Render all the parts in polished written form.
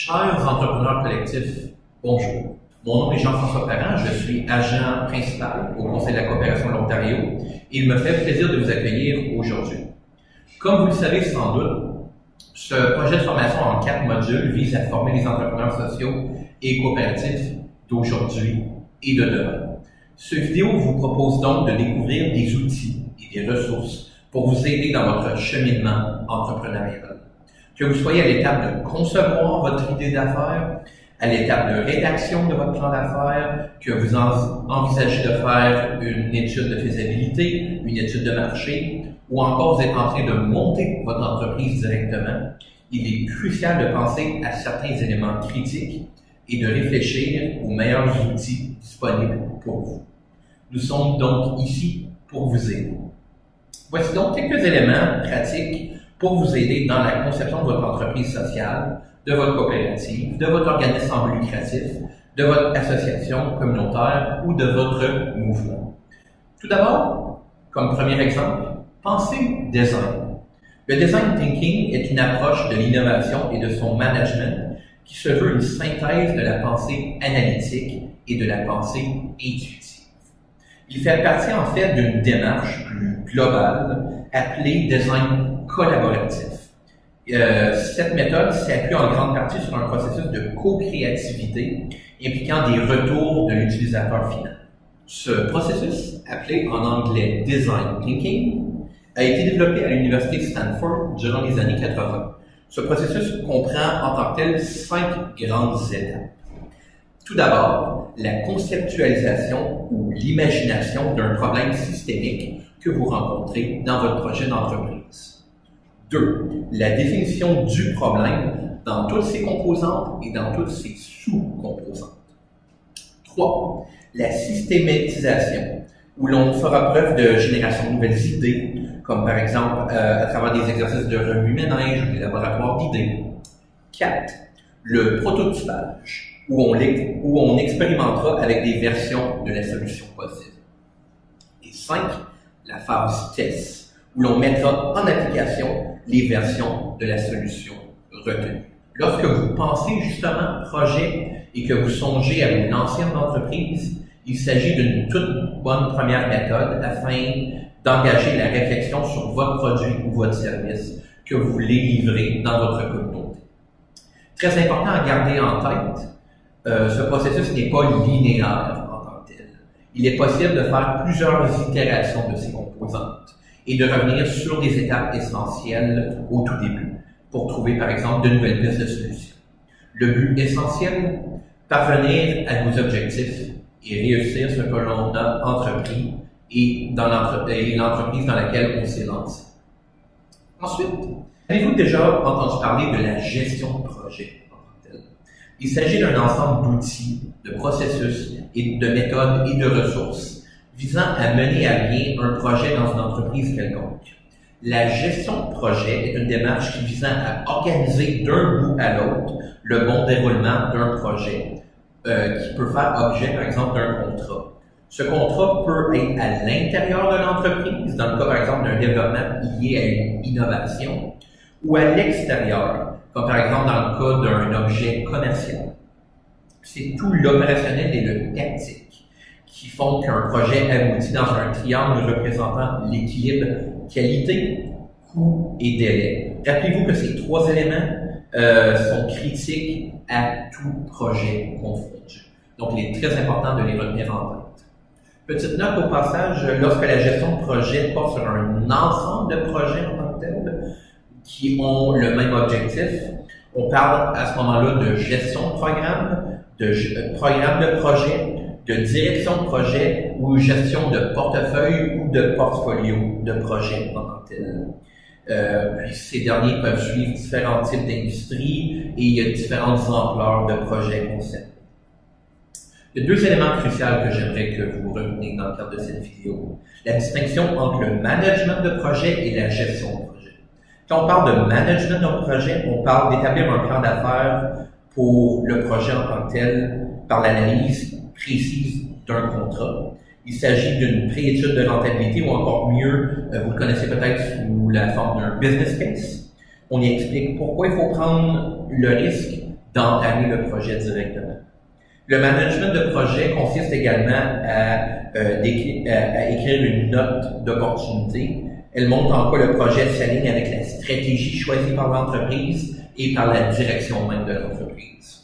Chers entrepreneurs collectifs, bonjour. Mon nom est Jean-François Parent, je suis agent principal au Conseil de la coopération de l'Ontario et il me fait plaisir de vous accueillir aujourd'hui. Comme vous le savez sans doute, ce projet de formation en 4 modules vise à former les entrepreneurs sociaux et coopératifs d'aujourd'hui et de demain. Cette vidéo vous propose donc de découvrir des outils et des ressources pour vous aider dans votre cheminement entrepreneurial. Que vous soyez à l'étape de concevoir votre idée d'affaires, à l'étape de rédaction de votre plan d'affaires, que vous envisagez de faire une étude de faisabilité, une étude de marché, ou encore vous êtes en train de monter votre entreprise directement, il est crucial de penser à certains éléments critiques et de réfléchir aux meilleurs outils disponibles pour vous. Nous sommes donc ici pour vous aider. Voici donc quelques éléments pratiques pour vous aider dans la conception de votre entreprise sociale, de votre coopérative, de votre organisme sans but lucratif, de votre association communautaire ou de votre mouvement. Tout d'abord, comme premier exemple, pensez design. Le design thinking est une approche de l'innovation et de son management qui se veut une synthèse de la pensée analytique et de la pensée intuitive. Il fait partie en fait d'une démarche plus globale appelée design collaboratif. Cette méthode s'appuie en grande partie sur un processus de co-créativité impliquant des retours de l'utilisateur final. Ce processus, appelé en anglais design thinking, a été développé à l'Université de Stanford durant les années 80. Ce processus comprend en tant que tel 5 grandes étapes. Tout d'abord, la conceptualisation ou l'imagination d'un problème systémique que vous rencontrez dans votre projet d'entreprise. 2. La définition du problème dans toutes ses composantes et dans toutes ses sous-composantes. 3. La systématisation, où l'on fera preuve de génération de nouvelles idées, comme par exemple à travers des exercices de remue-ménage ou des laboratoires d'idées. 4. Le prototypage, où on expérimentera avec des versions de la solution possible. Et 5. La phase test, où l'on mettra en application les versions de la solution retenue. Lorsque vous pensez justement projet et que vous songez à vous lancer en entreprise, il s'agit d'une toute bonne première méthode afin d'engager la réflexion sur votre produit ou votre service que vous voulez livrer dans votre communauté. Très important à garder en tête, ce processus n'est pas linéaire en tant que tel. Il est possible de faire plusieurs itérations de ces composantes et de revenir sur des étapes essentielles au tout début pour trouver par exemple de nouvelles pistes de solutions. Le but essentiel, parvenir à nos objectifs et réussir ce que l'on a entrepris et dans l'entreprise dans laquelle on s'est lancé. Ensuite, avez-vous déjà entendu parler de la gestion de projet? Il s'agit d'un ensemble d'outils, de processus, et de méthodes et de ressources visant à mener à bien un projet dans une entreprise quelconque. La gestion de projet est une démarche qui visant à organiser d'un bout à l'autre le bon déroulement d'un projet qui peut faire objet, par exemple, d'un contrat. Ce contrat peut être à l'intérieur de l'entreprise, dans le cas, par exemple, d'un développement lié à une innovation, ou à l'extérieur, comme par exemple dans le cas d'un objet commercial. C'est tout l'opérationnel et le tactique qui font qu'un projet aboutit dans un triangle représentant l'équilibre qualité, coût et délai. Rappelez-vous que ces 3 éléments sont critiques à tout projet confondu. Donc, il est très important de les retenir en tête. Petite note au passage, lorsque la gestion de projet porte sur un ensemble de projets en tant que tel, qui ont le même objectif, on parle à ce moment-là de gestion de programme, de programme de projet, de direction de projet ou gestion de portefeuille ou de portfolio de projet en tant que tel. Puis ces derniers peuvent suivre différents types d'industries et il y a différentes ampleurs de projets concernés. Il y a 2 éléments cruciaux que j'aimerais que vous reteniez dans le cadre de cette vidéo. La distinction entre le management de projet et la gestion de projet. Quand on parle de management de projet, on parle d'établir un plan d'affaires pour le projet en tant que tel par l'analyse précise d'un contrat. Il s'agit d'une pré-étude de rentabilité ou encore mieux, vous le connaissez peut-être sous la forme d'un business case. On y explique pourquoi il faut prendre le risque d'entamer le projet directement. Le management de projet consiste également à écrire une note d'opportunité. Elle montre en quoi le projet s'aligne avec la stratégie choisie par l'entreprise et par la direction même de l'entreprise.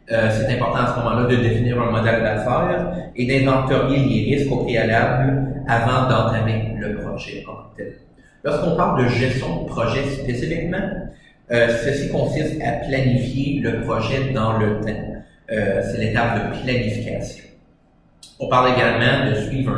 C'est important à ce moment-là de définir un modèle d'affaires et d'inventorier les risques au préalable avant d'entamer le projet en tant que tel. Lorsqu'on parle de gestion de projet spécifiquement, ceci consiste à planifier le projet dans le temps. C'est l'étape de planification. On parle également de suivre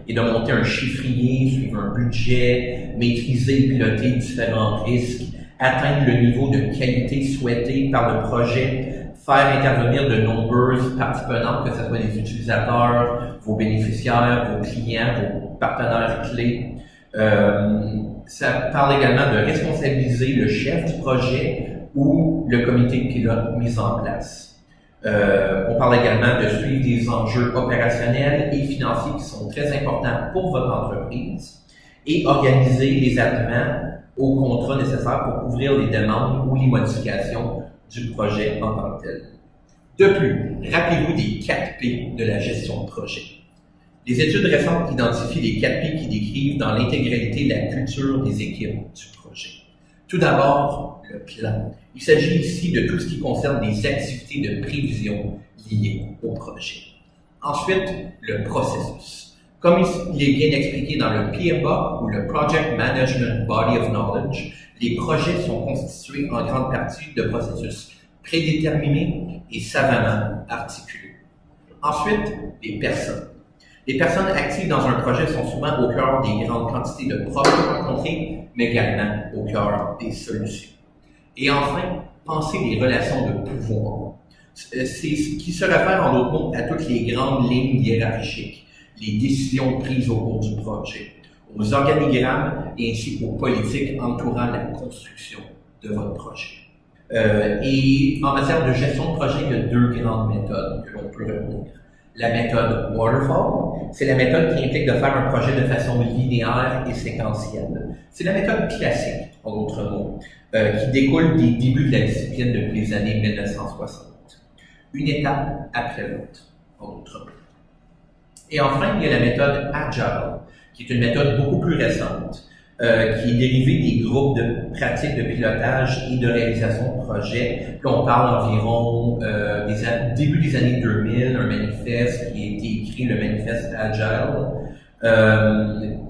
et de monter un chiffrier, suivre un budget, maîtriser et piloter différents risques, atteindre le niveau de qualité souhaité par le projet, faire intervenir de nombreuses parties prenantes, que ce soit les utilisateurs, vos bénéficiaires, vos clients, vos partenaires clés. Ça parle également de responsabiliser le chef du projet ou le comité pilote mis en place. On parle également de suivre des enjeux opérationnels et financiers qui sont très importants pour votre entreprise et organiser les avenants aux contrats nécessaires pour couvrir les demandes ou les modifications du projet en tant que tel. De plus, rappelez-vous des 4 P de la gestion de projet. Les études récentes identifient les 4 P qui décrivent dans l'intégralité la culture des équipes du projet. Tout d'abord, le plan. Il s'agit ici de tout ce qui concerne les activités de prévision liées au projet. Ensuite, le processus. Comme il est bien expliqué dans le PMBOK ou le Project Management Body of Knowledge, les projets sont constitués en grande partie de processus prédéterminés et savamment articulés. Ensuite, les personnes. Les personnes actives dans un projet sont souvent au cœur des grandes quantités de problèmes rencontrés, mais également au cœur des solutions. Et enfin, pensez les relations de pouvoir. C'est ce qui se réfère en d'autres mots à toutes les grandes lignes hiérarchiques, les décisions prises au cours du projet, aux organigrammes et ainsi qu'aux politiques entourant la construction de votre projet. Et en matière de gestion de projet, il y a 2 grandes méthodes que l'on peut retenir. La méthode Waterfall, c'est la méthode qui implique de faire un projet de façon linéaire et séquentielle. C'est la méthode classique, en d'autres mots, qui découle des débuts de la discipline depuis les années 1960. Une étape après l'autre, en d'autres mots. Et enfin, il y a la méthode Agile, qui est une méthode beaucoup plus récente, qui est dérivée des groupes de pratiques de pilotage et de réalisation de projets. Là, on parle environ début des années 2000, un manifeste qui a été écrit, le manifeste Agile.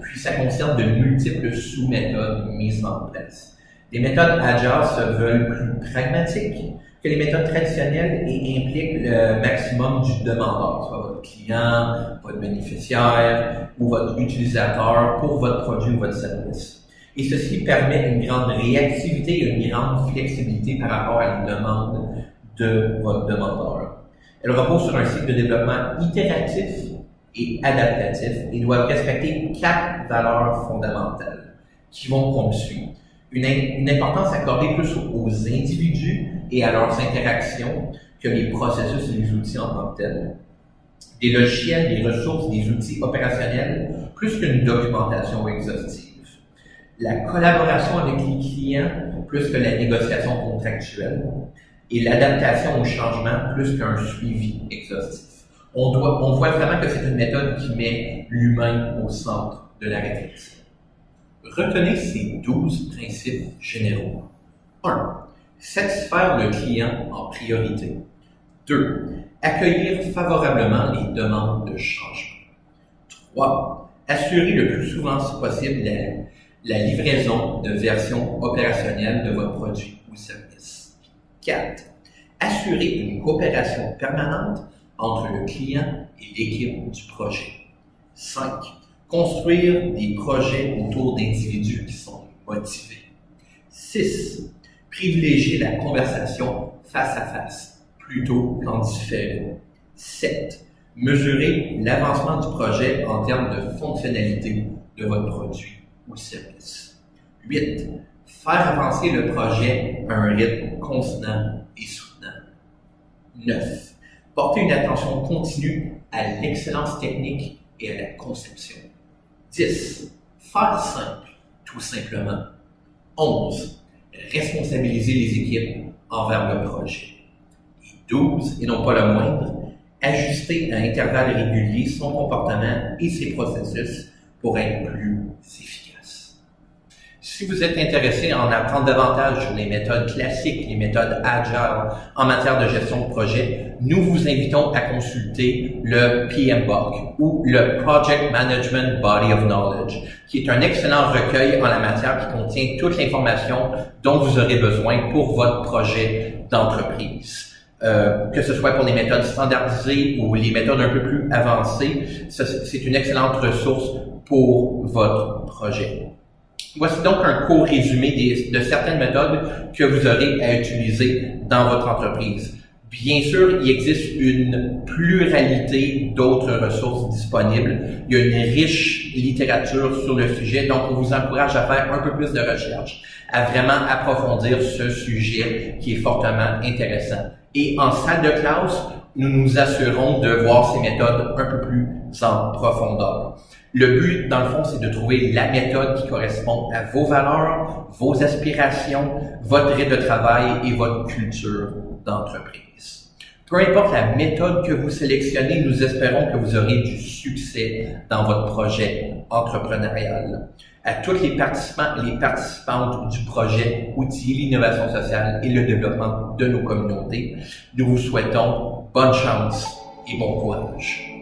Puis ça concerne de multiples sous-méthodes mises en place. Les méthodes Agile se veulent plus pragmatiques que les méthodes traditionnelles et impliquent le maximum du demandeur, soit votre client, votre bénéficiaire ou votre utilisateur pour votre produit ou votre service. Et ceci permet une grande réactivité et une grande flexibilité par rapport à les demandes de votre demandeur. Elle repose sur un cycle de développement itératif et adaptatif et doit respecter 4 valeurs fondamentales qui vont comme suit. Une importance accordée plus aux individus et à leurs interactions que les processus et les outils en tant que tels. Des logiciels, des ressources, des outils opérationnels, plus qu'une documentation exhaustive. La collaboration avec les clients, plus que la négociation contractuelle. Et l'adaptation au changement, plus qu'un suivi exhaustif. On voit vraiment que c'est une méthode qui met l'humain au centre de la réflexion. Retenez ces 12 principes généraux. 1. Satisfaire le client en priorité. 2. Accueillir favorablement les demandes de changement. 3. Assurer le plus souvent possible la livraison de versions opérationnelles de votre produit ou service. 4. Assurer une coopération permanente entre le client et l'équipe du projet. 5. Construire des projets autour d'individus qui sont motivés. 6. Privilégier la conversation face à face plutôt qu'en différé. 7. Mesurer l'avancement du projet en termes de fonctionnalité de votre produit ou service. 8. Faire avancer le projet à un rythme constant et soutenant. 9. Porter une attention continue à l'excellence technique et à la conception. 10. Faire simple, tout simplement. 11. Responsabiliser les équipes envers le projet. 12, et non pas le moindre, ajuster à intervalles réguliers son comportement et ses processus pour être plus efficace. Si vous êtes intéressé à en apprendre davantage sur les méthodes classiques, les méthodes agile en matière de gestion de projet, nous vous invitons à consulter le PMBOK ou le Project Management Body of Knowledge, qui est un excellent recueil en la matière qui contient toute l'information dont vous aurez besoin pour votre projet d'entreprise. Que ce soit pour les méthodes standardisées ou les méthodes un peu plus avancées, c'est une excellente ressource pour votre projet. Voici donc un court résumé de certaines méthodes que vous aurez à utiliser dans votre entreprise. Bien sûr, il existe une pluralité d'autres ressources disponibles. Il y a une riche littérature sur le sujet, donc on vous encourage à faire un peu plus de recherche, à vraiment approfondir ce sujet qui est fortement intéressant. Et en salle de classe, nous nous assurons de voir ces méthodes un peu plus en profondeur. Le but, dans le fond, c'est de trouver la méthode qui correspond à vos valeurs, vos aspirations, votre rythme de travail et votre culture d'entreprise. Peu importe la méthode que vous sélectionnez, nous espérons que vous aurez du succès dans votre projet entrepreneurial. À tous les participants et les participantes du projet Outiller l'innovation sociale et le développement de nos communautés, nous vous souhaitons bonne chance et bon courage.